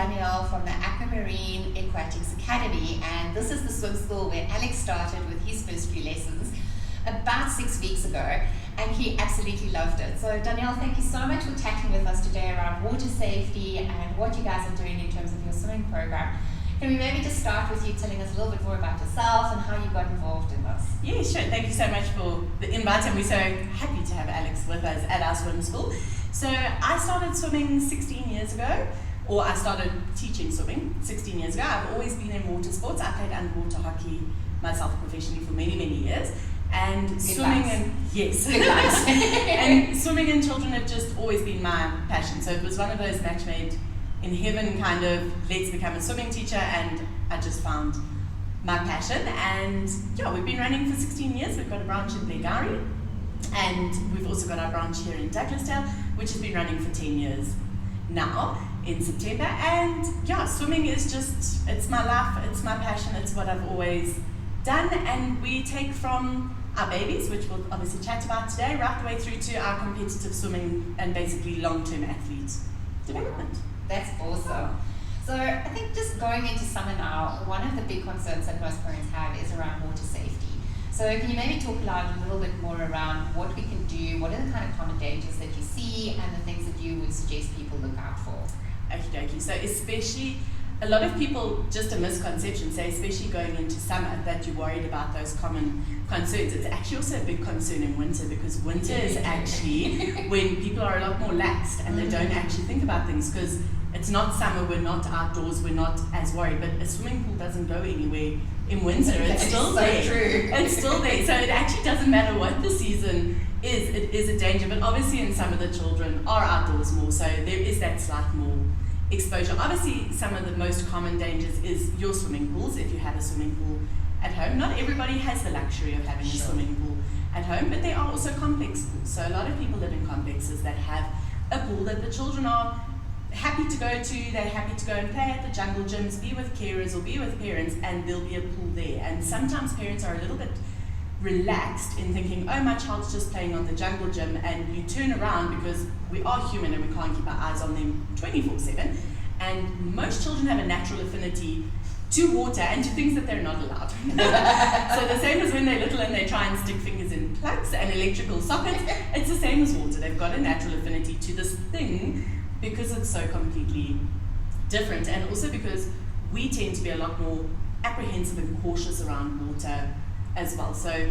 Danielle from the Aquamarine Aquatics Academy, and this is the swim school where Alex started with his first few lessons about 6 weeks ago, and he absolutely loved it. So Danielle, thank you so much for chatting with us today around water safety and what you guys are doing in terms of your swimming program. Can we maybe just start with you telling us a little bit more about yourself and how you got involved in this? Yeah, sure. Thank you so much for the invite, and we're so happy to have Alex with us at our swim school. So I started swimming 16 years ago, or I started teaching swimming 16 years ago. I've always been in water sports. I played underwater hockey myself professionally for many, many years. And swimming and swimming and children have just always been my passion. So it was one of those match made in heaven kind of, let's become a swimming teacher, and I just found my passion. And yeah, we've been running for 16 years. We've got a branch in Liezl, and we've also got our branch here in Douglasdale, which has been running for 10 years now in September. And yeah, swimming is just, it's my life, it's my passion, it's what I've always done. And we take from our babies, which we'll obviously chat about today, right the way through to our competitive swimming and basically long-term athlete development. That's awesome. So I think just going into summer now, one of the big concerns that most parents have is around water safety. So can you maybe talk a little bit more around what we can do, what are the kind of common dangers that you see, and the things that you would suggest people look out for? Okie dokie. So especially, a lot of people, just a misconception, say especially going into summer, that you're worried about those common concerns. It's actually also a big concern in winter, because winter is actually when people are a lot more laxed and they don't actually think about things, because it's not summer, we're not outdoors, we're not as worried, but a swimming pool doesn't go anywhere in winter. It's still there. True. It's still there. So it actually doesn't matter what the season is, it is a danger. But obviously in summer the children are outdoors more, so there is that slight more exposure. Obviously some of the most common dangers is your swimming pools, if you have a swimming pool at home. Not everybody has the luxury of having a swimming pool at home, but there are also complex pools. So a lot of people live in complexes that have a pool that the children are happy to go to, they're happy to go and play at the jungle gyms, be with carers or be with parents, and there'll be a pool there. And sometimes parents are a little bit relaxed in thinking, oh, my child's just playing on the jungle gym, and you turn around because we are human and we can't keep our eyes on them 24/7. And most children have a natural affinity to water and to things that they're not allowed. So the same as when they're little and they try and stick fingers in plugs and electrical sockets, it's the same as water. They've got a natural affinity to this thing because it's so completely different, and also because we tend to be a lot more apprehensive and cautious around water as well. So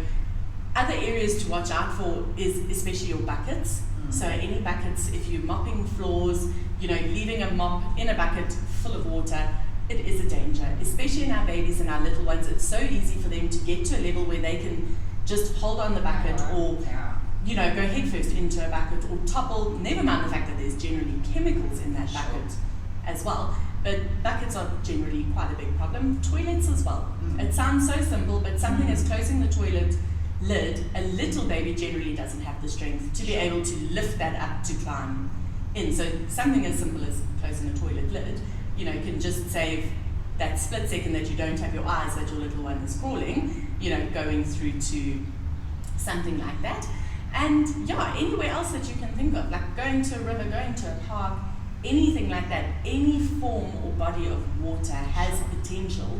other areas to watch out for is especially your buckets. So any buckets, if you're mopping floors, leaving a mop in a bucket full of water, it is a danger, especially in our babies and our little ones. It's so easy for them to get to a level where they can just hold on the bucket or go headfirst into a bucket or topple, never mind the fact that there's generally chemicals in that bucket as well. But buckets are generally quite a big problem. Toilets as well. It sounds so simple, but something as closing the toilet lid, a little baby generally doesn't have the strength to be able to lift that up to climb in. So something as simple as closing a toilet lid, can just save that split second that you don't have your eyes that your little one is crawling, going through to something like that. And anywhere else that you can think of, like going to a river, going to a park, anything like that, any form or body of water has potential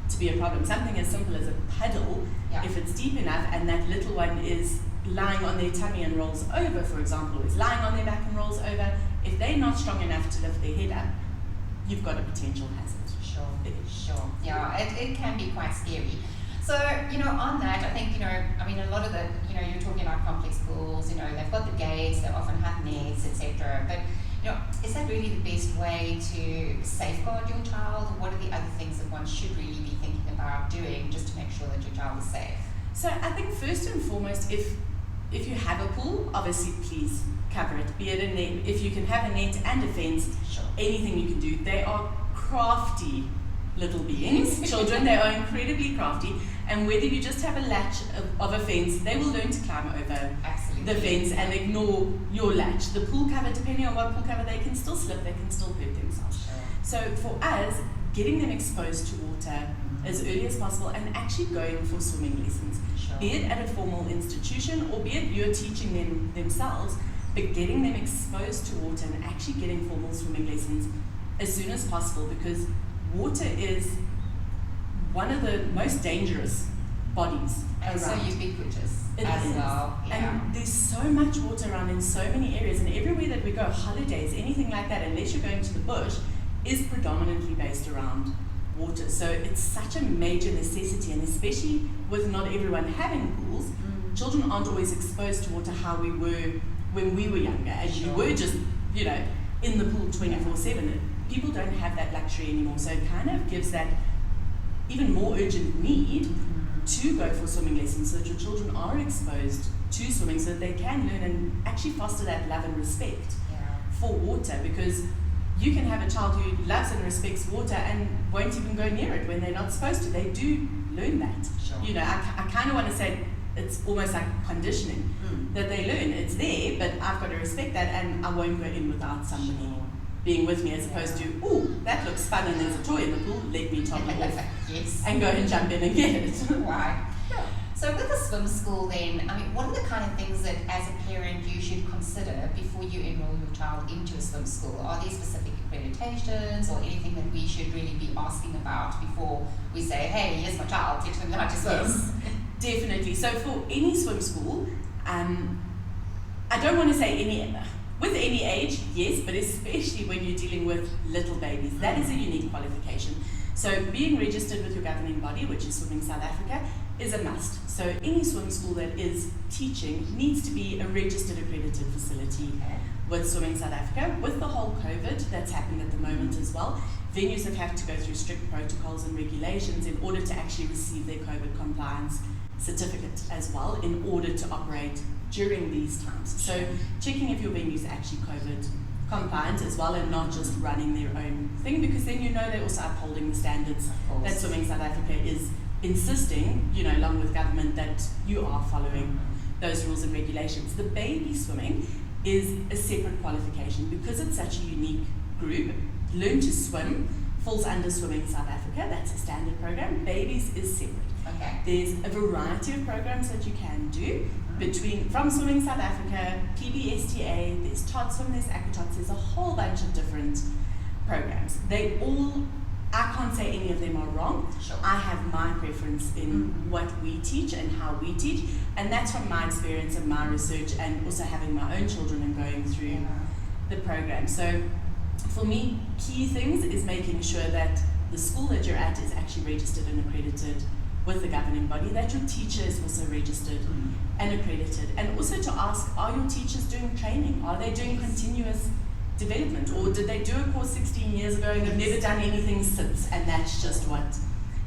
to be a problem. Something as simple as a puddle, if it's deep enough and that little one is lying on their tummy and rolls over, for example, or is lying on their back and rolls over, if they're not strong enough to lift their head up, you've got a potential hazard. Sure. Yeah, it can be quite scary. So, on that, I think, a lot of the, you're talking about complex pools, they've got the gates, they often have nets, etc. But, is that really the best way to safeguard your child? Or what are the other things that one should really be thinking about doing just to make sure that your child is safe? So I think first and foremost, if you have a pool, obviously please cover it. Be it a net, if you can have a net and a fence, anything you can do. They are crafty little beings, children, they are incredibly crafty, and whether you just have a latch of a fence, they will learn to climb over the fence and ignore your latch. The pool cover, depending on what pool cover, they can still slip, they can still hurt themselves. So for us, getting them exposed to water as early as possible and actually going for swimming lessons, be it at a formal institution or be it you're teaching them themselves, but getting them exposed to water and actually getting formal swimming lessons as soon as possible, because water is one of the most dangerous bodies and around. so ubiquitous as is. well. Yeah. And there's so much water around in so many areas, and everywhere that we go, holidays, anything like that, unless you're going to the bush, is predominantly based around water. So it's such a major necessity, and especially with not everyone having pools, children aren't always exposed to water how we were when we were younger, and you were just, you know, in the pool 24/7. People don't have that luxury anymore, so it kind of gives that even more urgent need to go for swimming lessons, so that your children are exposed to swimming, so that they can learn and actually foster that love and respect for water. Because you can have a child who loves and respects water and won't even go near it when they're not supposed to. They do learn that. You know, I kind of want to say it's almost like conditioning, that they learn it's there, but I've got to respect that, and I won't go in without somebody being with me, as opposed to, oh, that looks fun and there's a toy in the pool, let me top it off and go and jump in and get it. Right. So with the swim school then, I mean, what are the kind of things that as a parent you should consider before you enroll your child into a swim school? Are there specific accreditations or anything that we should really be asking about before we say, hey, here's my child, teach them how to swim? Yes, definitely. So for any swim school, I don't want to say with any age, yes, but especially when you're dealing with little babies, that is a unique qualification. So being registered with your governing body, which is Swimming South Africa, is a must. So any swim school that is teaching needs to be a registered accredited facility with Swimming South Africa. With the whole COVID that's happened at the moment as well, venues have had to go through strict protocols and regulations in order to actually receive their COVID compliance certificate as well, in order to operate during these times. So checking if your venue is actually COVID compliant as well, and not just running their own thing, because then you know they're also upholding the standards that Swimming South Africa is insisting, you know, along with government, that you are following those rules and regulations. The baby swimming is a separate qualification because it's such a unique group. Learn to Swim falls under Swimming South Africa. That's a standard program. Babies is separate. Okay. There's a variety of programs that you can do from Swimming South Africa, PBSTA, there's Tot Swim, there's Aquatots, there's a whole bunch of different programs. They all, I can't say any of them are wrong. I have my preference in what we teach and how we teach, and that's from my experience and my research, and also having my own children and going through the program. So for me, key things is making sure that the school that you're at is actually registered and accredited with the governing body, that your teacher is also registered and accredited, and also to ask, are your teachers doing training? Are they doing continuous development, or did they do a course 16 years ago and they've never done anything since, and that's just what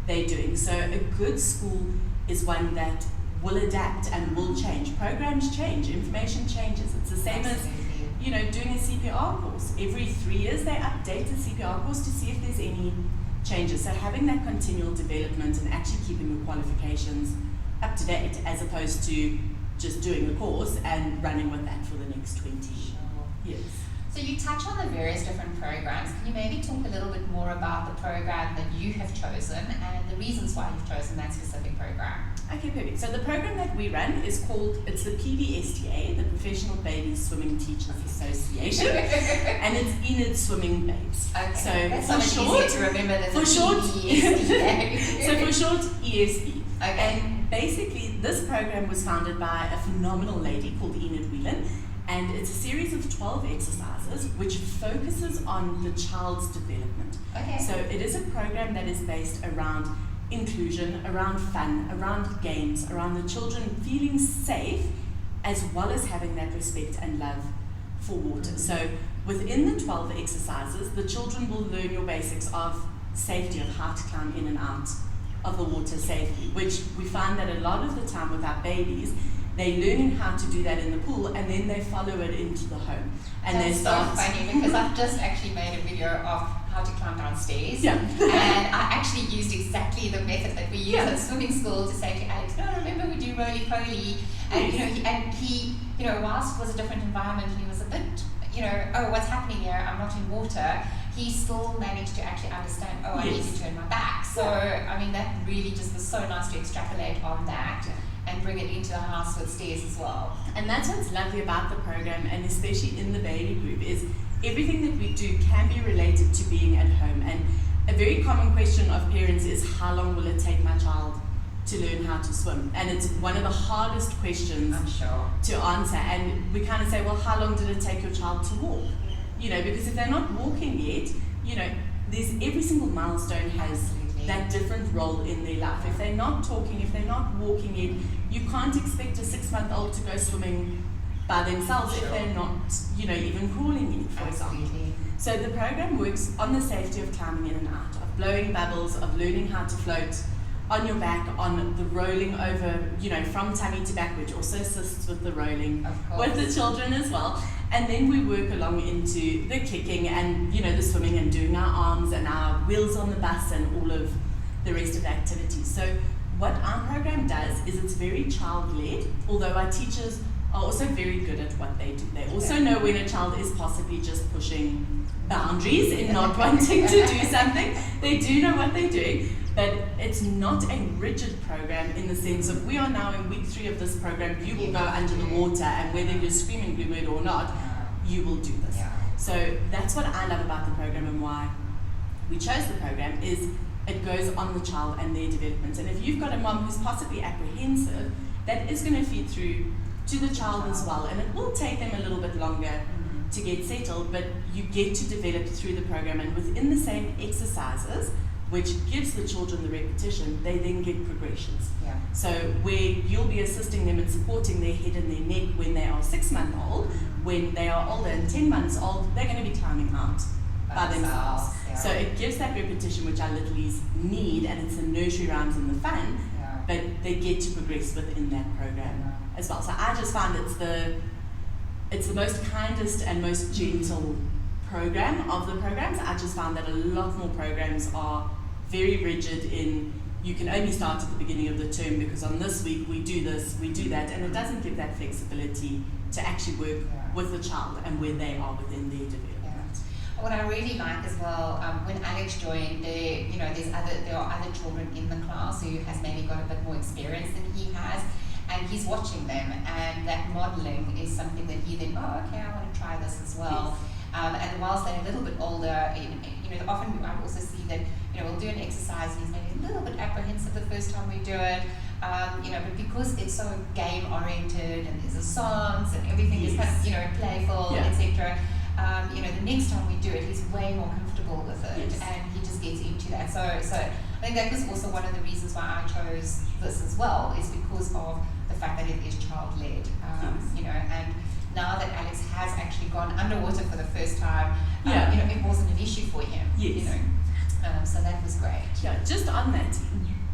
they're doing? So a good school is one that will adapt and will change. Programs change, information changes. It's the same as, you know, doing a CPR course. Every 3 years they update the CPR course to see if there's any changes. So having that continual development and actually keeping your qualifications up to date, as opposed to just doing a course and running with that for the next 20 years. So you touch on the various different programs. Can you maybe talk a little bit more about the program that you have chosen and the reasons why you've chosen that specific program? Okay, perfect. So the program that we run is called, it's the PBSTA, the Professional Baby Swimming Teachers Association, and it's Enid Swimming Babes. Okay, so that's for so much short, easier to remember than for the short, PBSTA. so for short, ESB. Okay. And basically, this program was founded by a phenomenal lady called Enid Whelan, and it's a series of 12 exercises which focuses on the child's development. Okay. So it is a program that is based around inclusion, around fun, around games, around the children feeling safe, as well as having that respect and love for water. So within the 12 exercises, the children will learn your basics of safety, of how to climb in and out of the water safely, which we find that a lot of the time with our babies, they're learning how to do that in the pool, and then they follow it into the home. And that's they start. So funny, because I've just actually made a video of how to climb downstairs. Yeah. And I actually used exactly the method that we use at swimming school to say to Alex, no, remember we do roly-poly. And he, whilst it was a different environment, he was a bit, oh, what's happening here? I'm not in water. He still managed to actually understand, I need to turn my back. So, I mean, that really just was so nice to extrapolate on that and bring it into the house with stairs as well. And that's what's lovely about the program, and especially in the baby group, is everything that we do can be related to being at home. And a very common question of parents is, how long will it take my child to learn how to swim? And it's one of the hardest questions I'm sure. to answer. And we kind of say, well, how long did it take your child to walk? You know, because if they're not walking yet, you know, there's every single milestone has that different role in their life. If they're not talking, if they're not walking yet, you can't expect a 6-month-old to go swimming by themselves if they're not, you know, even crawling yet, for example. So the program works on the safety of climbing in and out, of blowing bubbles, of learning how to float on your back, on the rolling over, you know, from tummy to back, which also assists with the rolling with the children as well. And then we work along into the kicking and, you know, the swimming and doing our arms and our wheels on the bus and all of the rest of the activities. So what our program does is it's very child-led, although our teachers are also very good at what they do. They also know when a child is possibly just pushing boundaries and not wanting to do something. They do know what they're doing, but it's not a rigid program in the sense of we are now in week 3 of this program, you will go under the water, and whether you're screaming blue bird or not, you will do this. So that's what I love about the program, and why we chose the program is it goes on the child and their development. And if you've got a mom who's possibly apprehensive, that is going to feed through to the child as well, and it will take them a little bit longer to get settled, but you get to develop through the program, and within the same exercises, which gives the children the repetition, they then get progressions. So where you'll be assisting them and supporting their head and their neck when they are 6-month-old, when they are older and 10 months old, they're going to be climbing out by themselves. So it gives that repetition which our littlies need, and it's the nursery rhymes and the fun, but they get to progress within that program as well. So I just find it's the most kindest and most gentle program of the programs. I just found that a lot more programs are very rigid in, you can only start at the beginning of the term because on this week we do this, we do that, and it doesn't give that flexibility to actually work with the child and where they are within their development. What I really like as well, when Alex joined, there are other children in the class who has maybe got a bit more experience than he has, and he's watching them, and that modelling is something that he then, okay, I want to try this as well. And whilst they're a little bit older, often I also see that, we'll do an exercise and he's maybe a little bit apprehensive the first time we do it, but because it's so game oriented and there's the songs and everything is kind of, playful, etc. The next time we do it, he's way more comfortable with it, and he just gets into that. So I think that was also one of the reasons why I chose this as well, is because of the fact that it is child-led, and now that Alex has actually gone underwater for the first time, it wasn't an issue for him, so that was great. Yeah, just on that,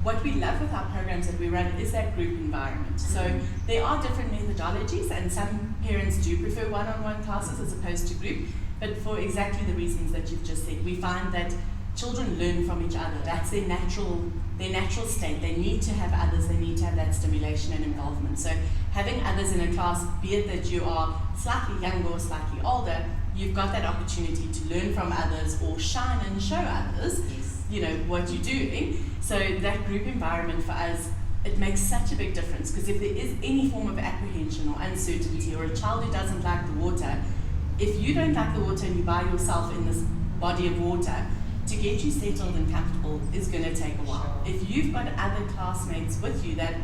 what we love with our programs that we run is that group environment. So there are different methodologies, and some parents do prefer one-on-one classes as opposed to group, but for exactly the reasons that you've just said. We find that children learn from each other. That's their natural state. They need to have others, they need to have that stimulation and involvement. So having others in a class, be it that you are slightly younger or slightly older, you've got that opportunity to learn from others or shine and show others what you're doing. So that group environment for us, it makes such a big difference, because if there is any form of apprehension or uncertainty, or a child who doesn't like the water, if you don't like the water and you're by yourself in this body of water, to get you settled and comfortable is going to take a while. If you've got other classmates with you that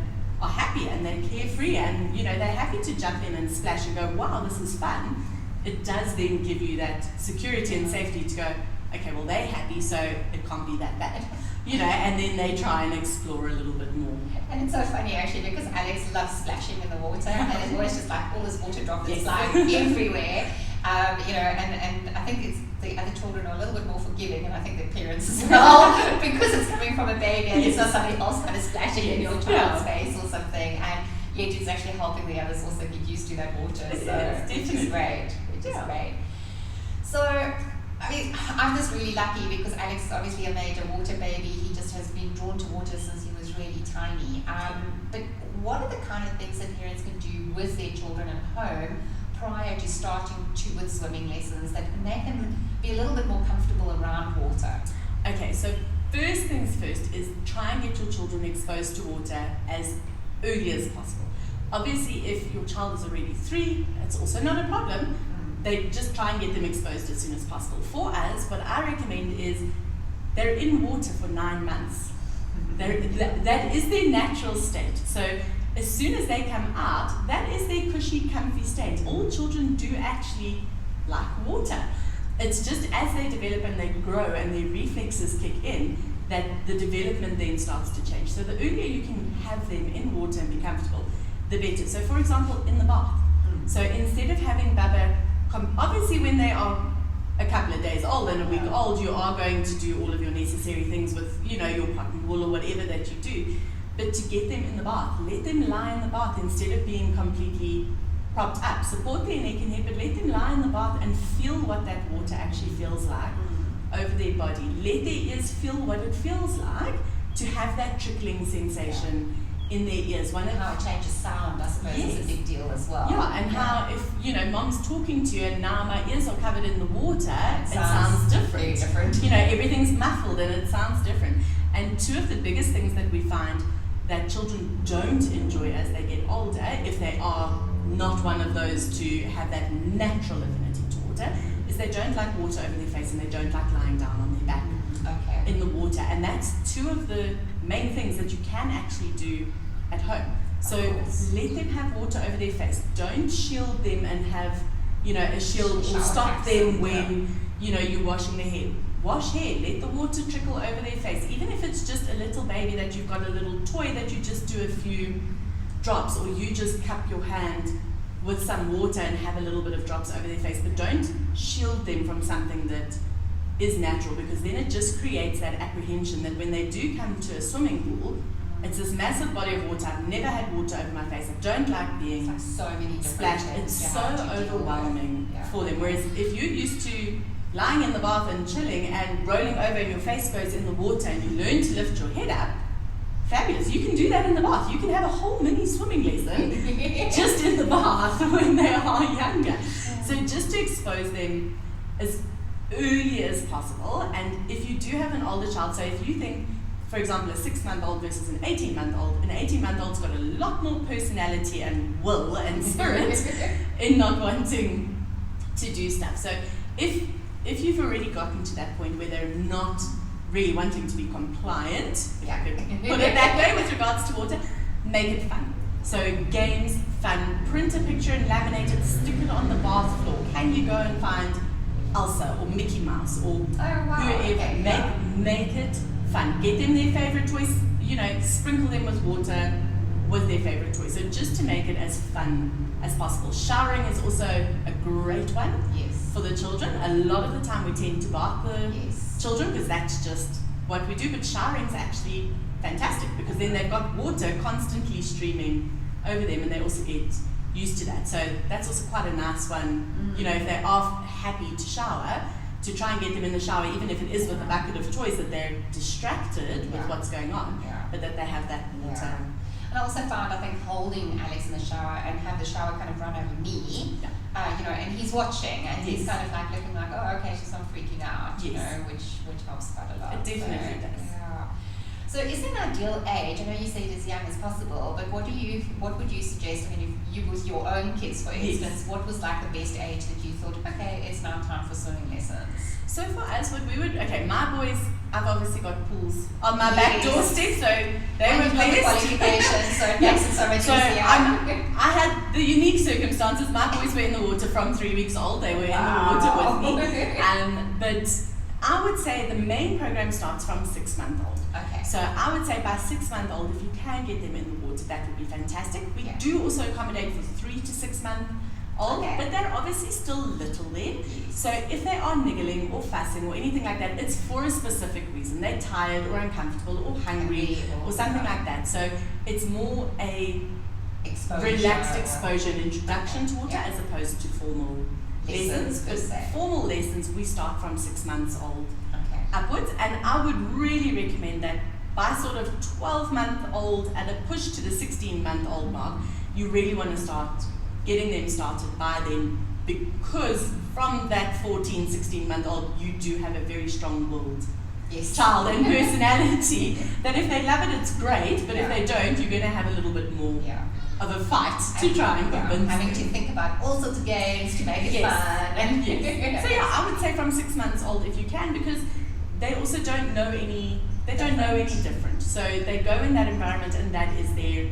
are happy and they're carefree and they're happy to jump in and splash and go, wow, this is fun, it does then give you that security and safety to go, okay, well, they're happy, so it can't be that bad, and then they try and explore a little bit more. And it's so funny actually, because Alex loves splashing in the water, and it's always just like all this water droplets flying everywhere, and I think it's the other children are a little bit more forgiving, and I think the parents as well, because it's coming from a baby and it's not somebody else kind of splashing in your child's face or something, and yet it's actually helping the others also get used to that water, which is great. So, I mean, I'm just really lucky because Alex is obviously a major water baby. He just has been drawn to water since he was really tiny. But what are the kind of things that parents can do with their children at home prior to starting with swimming lessons that make them be a little bit more comfortable around water? Okay, so first things first is try and get your children exposed to water as early as possible. Obviously, if your child is already 3, that's also not a problem. they just try and get them exposed as soon as possible. For us, what I recommend is they're in water for 9 months. That is their natural state. So as soon as they come out, that is their cushy, comfy state. All children do actually like water. It's just as they develop and they grow and their reflexes kick in, that the development then starts to change. So the earlier you can have them in water and be comfortable, the better. So for example, in the bath. So instead of having Bubba, obviously when they are a couple of days old and a week old, you are going to do all of your necessary things with, you know, your cotton wool or whatever that you do. But to get them in the bath, let them lie in the bath instead of being completely propped up. Support their neck and head, but let them lie in the bath and feel what that water actually feels like over their body. Let their ears feel what it feels like to have that trickling sensation in their ears. How it changes sound, I suppose, is a big deal as well. Yeah, and how if, you know, mom's talking to you and now my ears are covered in the water, it sounds different. Very different. You know, everything's muffled and it sounds different. And two of the biggest things that we find that children don't enjoy as they get older, if they are not one of those to have that natural affinity to water, is they don't like water over their face and they don't like lying down on their back in the water. And that's two of the main things that you can actually do at home. So let them have water over their face. Don't shield them and have, you know, a shield or stop them when, you know, you're washing their hair. Wash hair, let the water trickle over their face. Even if it's just a little baby that you've got a little toy that you just do a few drops, or you just cup your hand with some water and have a little bit of drops over their face. But don't shield them from something that is natural, because then it just creates that apprehension that when they do come to a swimming pool, it's this massive body of water. I've never had water over my face. I don't like being so many splashed. It's so overwhelming for them. Whereas if you're used to lying in the bath and chilling and rolling over and your face goes in the water and you learn to lift your head up, fabulous. You can do that in the bath. You can have a whole mini swimming lesson just in the bath when they are younger. So just to expose them as early as possible. And if you do have an older child, so if you think, for example, a 6-month-old versus an 18-month-old, an 18-month-old's got a lot more personality and will and spirit in not wanting to do stuff. So if you've already gotten to that point where they're not really wanting to be compliant, if I could put it that way, with regards to water, make it fun. So games, fun, print a picture and laminate it, stick it on the bath floor. Can you go and find Elsa or Mickey Mouse or whoever? Make it fun. Get them their favorite toys, you know, sprinkle them with water with their favorite toys. So just to make it as fun as possible. Showering is also a great one for the children. A lot of the time we tend to bath the children because that's just what we do, but showering is actually fantastic because then they've got water constantly streaming over them and they also get used to that. So that's also quite a nice one, you know, if they are happy to shower, to try and get them in the shower, even if it is with a bucket of toys, that they're distracted with what's going on, but that they have that water. And I also found, I think, holding Alex in the shower and have the shower kind of run over me, you know, and he's watching and he's kind of like looking like, oh, okay, she's not freaking out, you know, which helps quite a lot. It definitely does. So is there an ideal age? I know you say it as young as possible, but what would you suggest? I mean, if you with your own kids, for instance, what was like the best age that you thought, okay, it's now time for swimming lessons? So for us, what we would, my boys, I've obviously got pools on my back doorstep, so they were blessed. Qualifications, so it makes it so much easier. I had the unique circumstances. My boys were in the water from 3 weeks old. They were in the water with me. But I would say the main program starts from 6-month-old. Okay. So I would say by 6-month-old, if you can get them in the water, that would be fantastic. We do also accommodate for 3 to 6-month-old, but they're obviously still little then. So if they are niggling or fussing or anything like that, it's for a specific reason. They're tired or uncomfortable or hungry or something like that. So it's more a relaxed exposure and introduction to water as opposed to formal lessons. But formal lessons, we start from 6 months old upwards, and I would really recommend that by sort of 12-month-old at a push to the 16-month-old mark, you really want to start getting them started by then, because from that 14, 16-month-old, you do have a very strong-willed child and personality that if they love it, it's great, but if they don't, you're going to have a little bit more of a fight to try and convince having them. to think about all sorts of games to make it Yes. fun. And Yes. So yeah, I would say from 6 months old if you can, because they also don't know any different. So they go in that environment and that is their,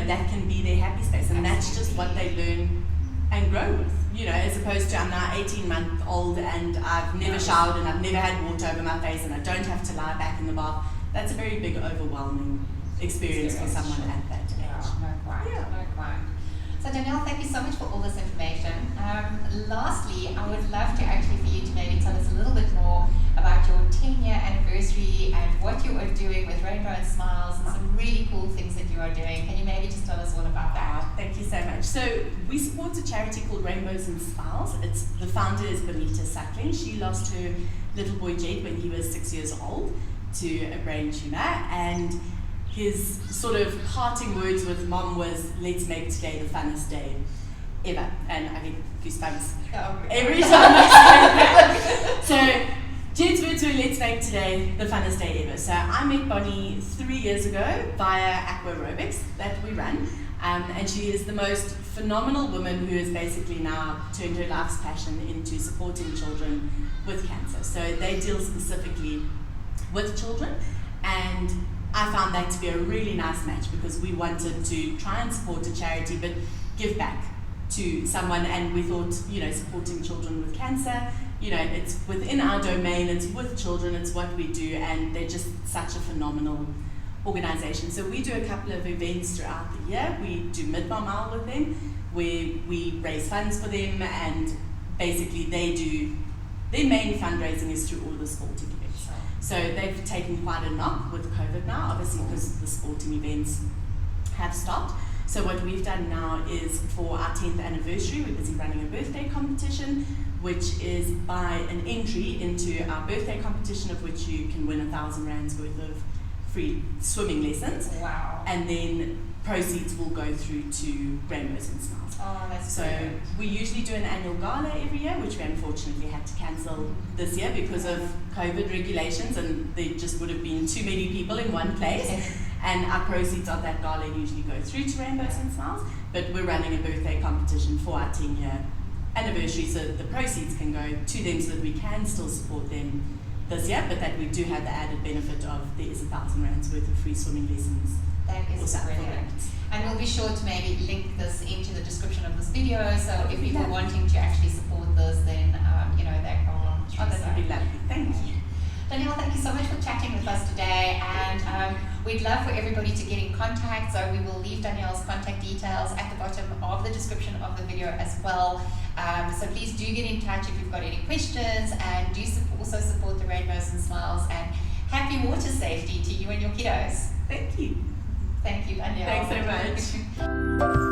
that can be their happy space, and that's just what they learn and grow with. As opposed to I'm now 18-month-old and I've never showered and I've never had water over my face and I don't have to lie back in the bath. That's a very big, overwhelming experience for someone at that age. No quite. So Danielle, thank you so much for all this information. Lastly, I would love to actually for you to maybe tell us a little bit more about your 10-year anniversary and what you are doing with Rainbow and Smiles and some really cool things that you are doing. Can you maybe just tell us all about that? Thank you so much. So we support a charity called Rainbows and Smiles. The founder is Bonita Suckling. She lost her little boy Jed when he was 6 years old to a brain tumor, and his sort of parting words with Mom was, "Let's make today the funnest day ever." And I get goosebumps every time I say that. So Jed's words were, "Let's make today the funnest day ever." So I met Bonnie 3 years ago via Aquarobics that we run. And she is the most phenomenal woman who has basically now turned her life's passion into supporting children with cancer. So they deal specifically with children, and I found that to be a really nice match because we wanted to try and support a charity but give back to someone, and we thought, supporting children with cancer, it's within our domain, it's with children, it's what we do, and they're just such a phenomenal organization. So we do a couple of events throughout the year. We do Midbar Mile with them, where we raise funds for them, and basically their main fundraising is through all the sporting events. So they've taken quite a knock with COVID now, obviously because the sporting events have stopped. So what we've done now is for our 10th anniversary, we're busy running a birthday competition, which is buy an entry into our birthday competition, of which you can win 1,000 rands worth of free swimming lessons. Wow. And then proceeds will go through to Rainbows and Smiles. Oh, that's so brilliant. We usually do an annual gala every year, which we unfortunately had to cancel this year because of COVID regulations, and there just would have been too many people in one place. And our proceeds of that gala usually go through to Rainbows and Smiles, but we're running a birthday competition for our 10-year anniversary, so the proceeds can go to them so that we can still support them this year, but that we do have the added benefit of there is 1,000 rands worth of free swimming lessons. That is brilliant. And we'll be sure to maybe link this into the description of this video, so if people are wanting to actually support this, then they can. Oh, that would be lovely. Thank you. Danielle, thank you so much for chatting with us today, and we'd love for everybody to get in contact, so we will leave Danielle's contact details at the bottom of the description of the video as well. So please do get in touch if you've got any questions, and do also support the Rainbows and Smiles, and happy water safety to you and your kiddos. Thank you. Thank you, Danielle. Thanks so much.